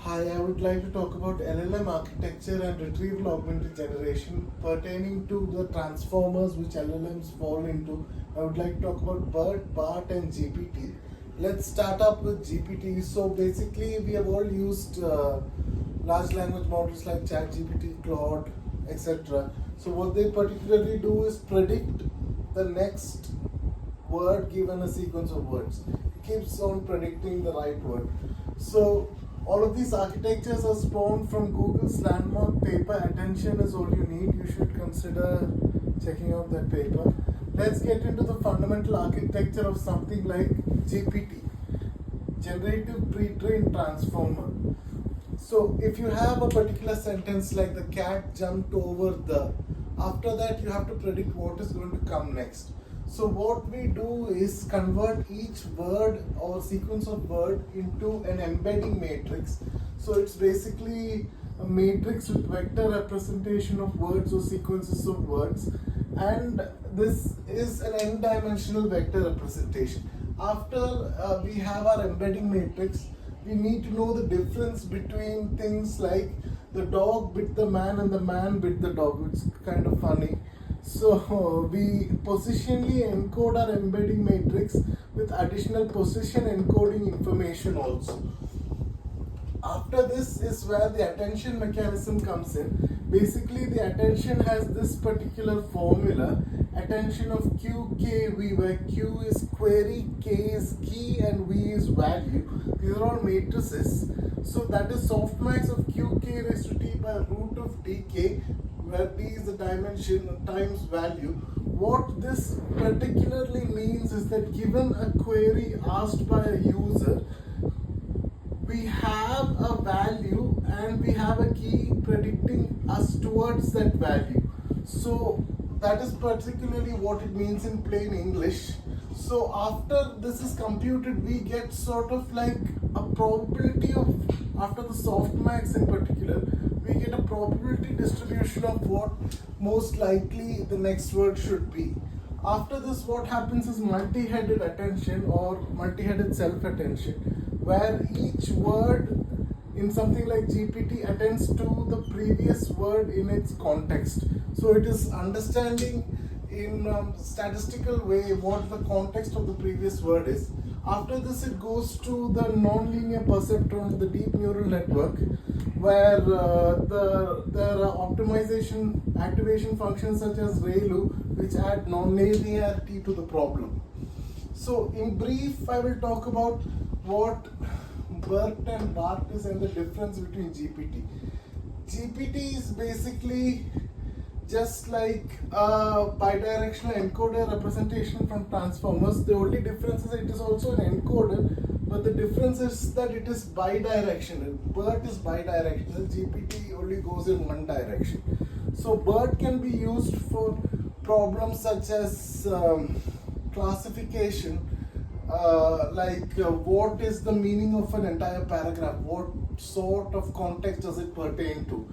Hi, I would like to talk about LLM architecture and retrieval augmented generation pertaining to the transformers which LLMs fall into. I would like to talk about BERT, BART, and GPT. Let's start up with GPT. So basically, we have all used large language models like ChatGPT, Claude, etc. So what they particularly do is predict the next word given a sequence of words. It keeps on predicting the right word. So all of these architectures are spawned from Google's landmark paper. Attention is all you need. You should consider checking out that paper. Let's get into the fundamental architecture of something like GPT, generative pre-trained transformer. So if you have a particular sentence like the cat jumped over the, after that you have to predict what is going to come next. So what we do is convert each word or sequence of word into an embedding matrix. So it's basically a matrix with vector representation of words or sequences of words, and this is an n-dimensional vector representation. After we have our embedding matrix, we need to know the difference between things like the dog bit the man and the man bit the dog. It's kind of funny. So we positionally encode our embedding matrix with additional position encoding information also. After this is where the attention mechanism comes in. Basically, the attention has this particular formula: attention of Q, K, V, where Q is query, K is key, and V is value. These are all matrices. So that is softmax of Qk raised to t by root of dk, where t is the dimension times value. What this particularly means is that given a query asked by a user, we have a value and we have a key predicting us towards that value. So that is particularly what it means in plain English. So after this is computed, we get sort of like a probability of, after the softmax in particular, we get a probability distribution of what most likely the next word should be. After this, what happens is multi-headed attention or multi-headed self-attention, where each word in something like GPT attends to the previous word in its context. So it is understanding in statistical way what the context of the previous word is. After this, it goes to the non-linear perceptron, the deep neural network, where there are optimization activation functions such as ReLU, which add non-linearity to the problem. So in brief, I will talk about what BERT and BART is and the difference between GPT. GPT is basically just like a bidirectional encoder representation from transformers. The only difference is it is also an encoder, but the difference is that it is bidirectional. BERT is bidirectional, GPT only goes in one direction. So BERT can be used for problems such as classification, what is the meaning of an entire paragraph, what sort of context does it pertain to.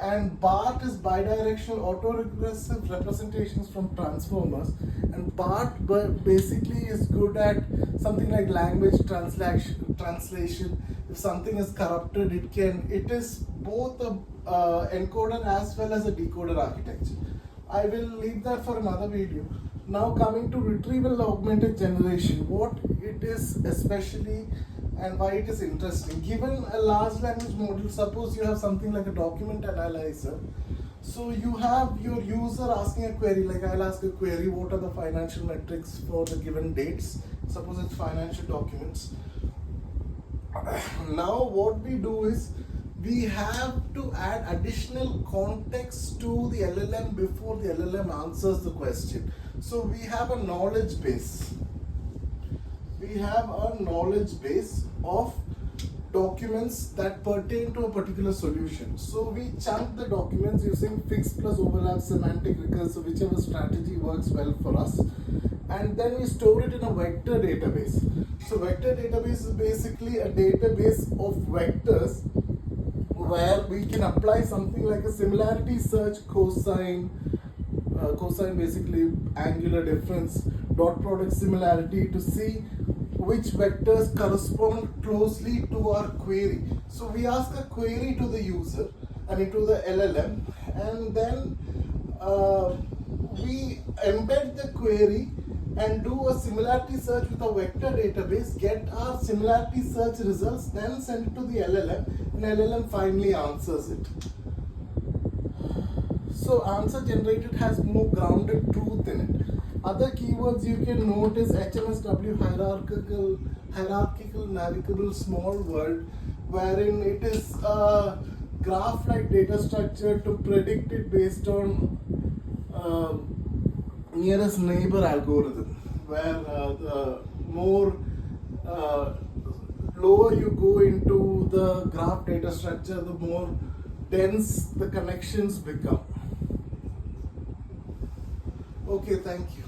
And BART is bidirectional autoregressive representations from transformers, and BART basically is good at something like language translation. If something is corrupted, it is both a encoder as well as a decoder architecture. I will leave that for another video. Now coming to retrieval augmented generation, what it is especially and why it is interesting. Given a large language model, suppose you have something like a document analyzer. So you have your user asking a query, like I'll ask a query, what are the financial metrics for the given dates? Suppose it's financial documents. Now what we do is, we have to add additional context to the LLM before the LLM answers the question. So we have a knowledge base. We have a knowledge base of documents that pertain to a particular solution. So we chunk the documents using fixed plus overlap semantic recursive, whichever strategy works well for us. And then we store it in a vector database. So vector database is basically a database of vectors where we can apply something like a similarity search, cosine basically angular difference, dot product similarity, to see which vectors correspond closely to our query. So we ask a query to the user, to the LLM, and then we embed the query and do a similarity search with a vector database, get our similarity search results, then send it to the LLM, and LLM finally answers it. So answer generated has more grounded truth in it. Other keywords you can note is HMSW, hierarchical navigable small world, wherein it is a graph-like data structure to predict it based on nearest neighbor algorithm, where the more lower you go into the graph data structure, the more dense the connections become. Okay, thank you.